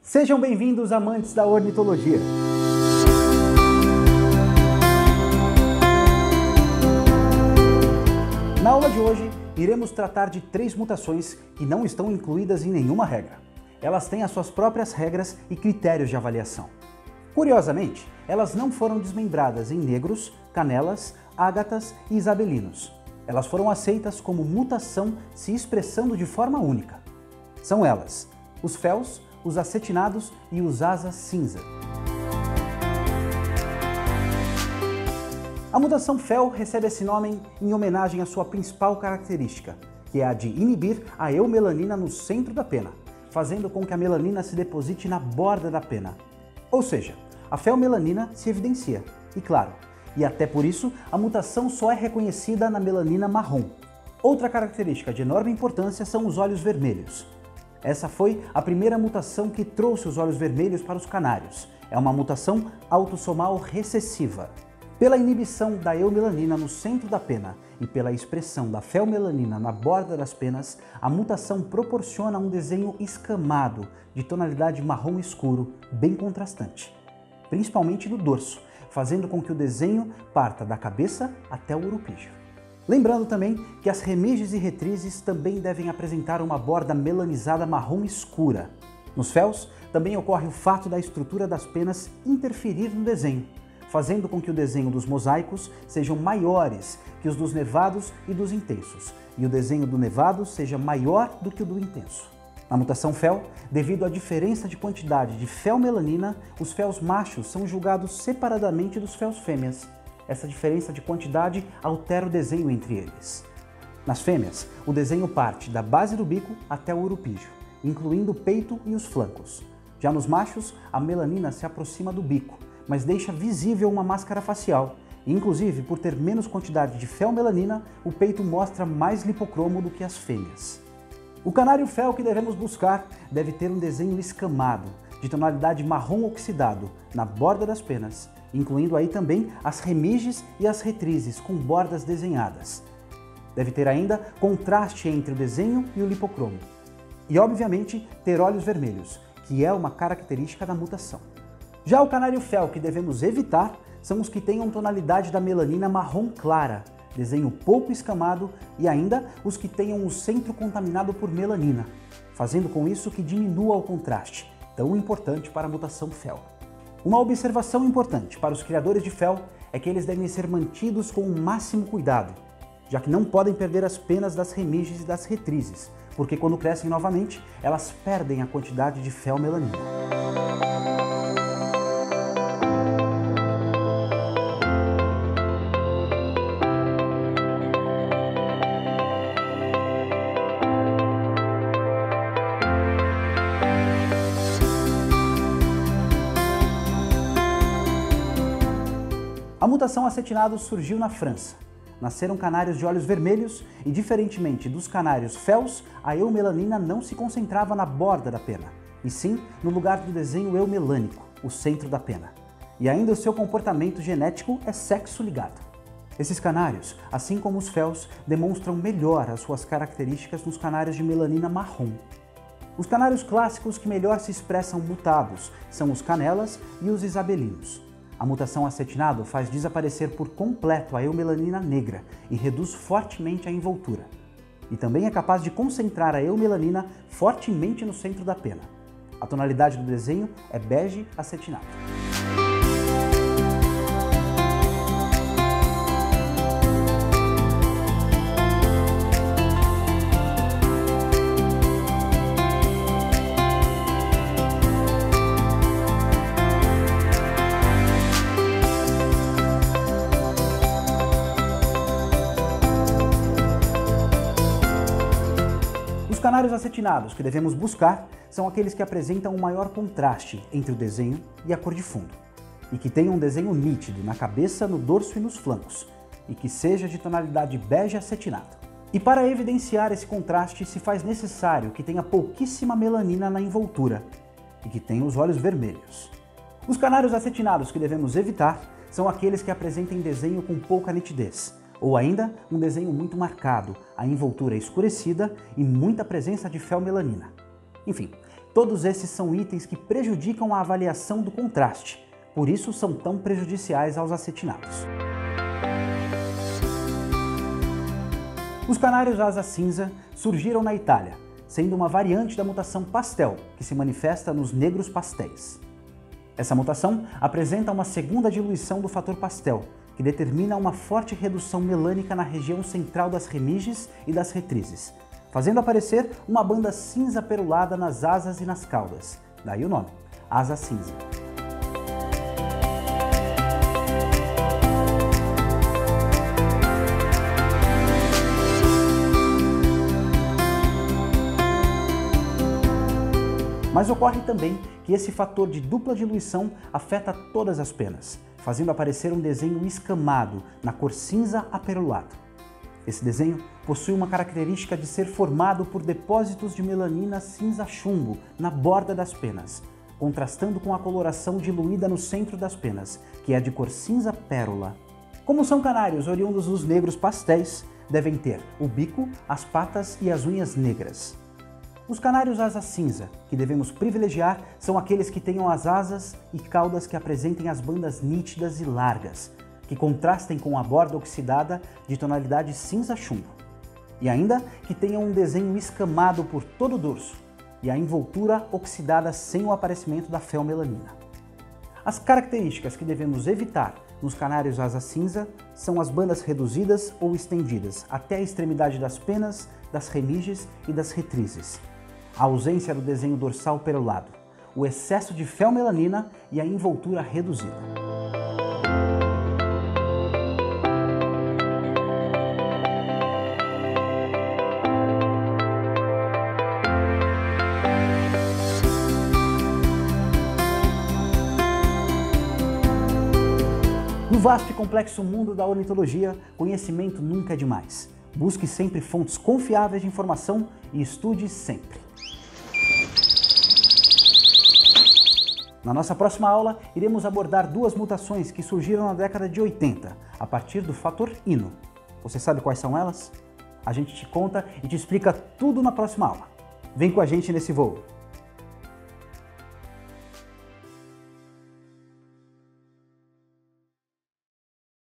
Sejam bem-vindos, amantes da ornitologia! Na aula de hoje, iremos tratar de 3 mutações que não estão incluídas em nenhuma regra. Elas têm as suas próprias regras e critérios de avaliação. Curiosamente, elas não foram desmembradas em negros, canelas, ágatas e isabelinos. Elas foram aceitas como mutação se expressando de forma única. São elas: os féus, os acetinados e os asas cinza. A mutação fel recebe esse nome em homenagem à sua principal característica, que é a de inibir a eumelanina no centro da pena, fazendo com que a melanina se deposite na borda da pena. Ou seja, a felmelanina se evidencia, e claro, e até por isso a mutação só é reconhecida na melanina marrom. Outra característica de enorme importância são os olhos vermelhos. Essa foi a primeira mutação que trouxe os olhos vermelhos para os canários. É uma mutação autossomal recessiva. Pela inibição da eumelanina no centro da pena e pela expressão da felmelanina na borda das penas, a mutação proporciona um desenho escamado de tonalidade marrom escuro, bem contrastante, principalmente no dorso, fazendo com que o desenho parta da cabeça até o urupígio. Lembrando também que as remiges e retrizes também devem apresentar uma borda melanizada marrom escura. Nos féus, também ocorre o fato da estrutura das penas interferir no desenho, fazendo com que o desenho dos mosaicos sejam maiores que os dos nevados e dos intensos, e o desenho do nevado seja maior do que o do intenso. Na mutação fel, devido à diferença de quantidade de felmelanina, os féus machos são julgados separadamente dos féus fêmeas. Essa diferença de quantidade altera o desenho entre eles. Nas fêmeas, o desenho parte da base do bico até o urupígio, incluindo o peito e os flancos. Já nos machos, a melanina se aproxima do bico, mas deixa visível uma máscara facial. Inclusive, por ter menos quantidade de felmelanina, o peito mostra mais lipocromo do que as fêmeas. O canário fel que devemos buscar deve ter um desenho escamado, de tonalidade marrom oxidado, na borda das penas, incluindo aí também as remiges e as retrizes com bordas desenhadas. Deve ter ainda contraste entre o desenho e o lipocromo. E, obviamente, ter olhos vermelhos, que é uma característica da mutação. Já o canário fel que devemos evitar são os que tenham tonalidade da melanina marrom clara, desenho pouco escamado e ainda os que tenham o centro contaminado por melanina, fazendo com isso que diminua o contraste, tão importante para a mutação fel. Uma observação importante para os criadores de fel é que eles devem ser mantidos com o máximo cuidado, já que não podem perder as penas das remiges e das retrizes, porque quando crescem novamente, elas perdem a quantidade de felmelanina. A mutação acetinados surgiu na França. Nasceram canários de olhos vermelhos e, diferentemente dos canários féus, a eumelanina não se concentrava na borda da pena, e sim no lugar do desenho eumelânico, o centro da pena. E ainda o seu comportamento genético é sexo ligado. Esses canários, assim como os féus, demonstram melhor as suas características nos canários de melanina marrom. Os canários clássicos que melhor se expressam mutados são os canelas e os isabelinos. A mutação acetinado faz desaparecer por completo a eumelanina negra e reduz fortemente a envoltura. E também é capaz de concentrar a eumelanina fortemente no centro da pena. A tonalidade do desenho é bege acetinado. Os canários acetinados que devemos buscar são aqueles que apresentam um maior contraste entre o desenho e a cor de fundo, e que tenham um desenho nítido na cabeça, no dorso e nos flancos, e que seja de tonalidade bege acetinado. E para evidenciar esse contraste, se faz necessário que tenha pouquíssima melanina na envoltura, e que tenha os olhos vermelhos. Os canários acetinados que devemos evitar são aqueles que apresentem desenho com pouca nitidez, ou ainda um desenho muito marcado, a envoltura escurecida e muita presença de felmelanina. Enfim, Todos esses são itens que prejudicam a avaliação do contraste, por isso são tão prejudiciais aos acetinados. Os canários asa cinza surgiram na Itália, sendo uma variante da mutação pastel, que se manifesta nos negros pastéis. Essa mutação apresenta uma segunda diluição do fator pastel, que determina uma forte redução melânica na região central das remiges e das retrizes, fazendo aparecer uma banda cinza perulada nas asas e nas caudas, daí o nome, asa cinza. Mas ocorre também que esse fator de dupla diluição afeta todas as penas, fazendo aparecer um desenho escamado na cor cinza aperulado. Esse desenho possui uma característica de ser formado por depósitos de melanina cinza chumbo na borda das penas, contrastando com a coloração diluída no centro das penas, que é de cor cinza pérola. Como são canários oriundos dos negros pastéis, devem ter o bico, as patas e as unhas negras. Os canários asa cinza, que devemos privilegiar, são aqueles que tenham as asas e caudas que apresentem as bandas nítidas e largas, que contrastem com a borda oxidada de tonalidade cinza chumbo, e ainda que tenham um desenho escamado por todo o dorso e a envoltura oxidada sem o aparecimento da felmelanina. As características que devemos evitar nos canários asa cinza são as bandas reduzidas ou estendidas até a extremidade das penas, das remiges e das retrizes, a ausência do desenho dorsal perolado, o excesso de felmelanina e a envoltura reduzida. No vasto e complexo mundo da ornitologia, conhecimento nunca é demais. Busque sempre fontes confiáveis de informação e estude sempre. Na nossa próxima aula, iremos abordar duas mutações que surgiram na década de 80, a partir do fator Ino. Você sabe quais são elas? A gente te conta e te explica tudo na próxima aula. Vem com a gente nesse voo!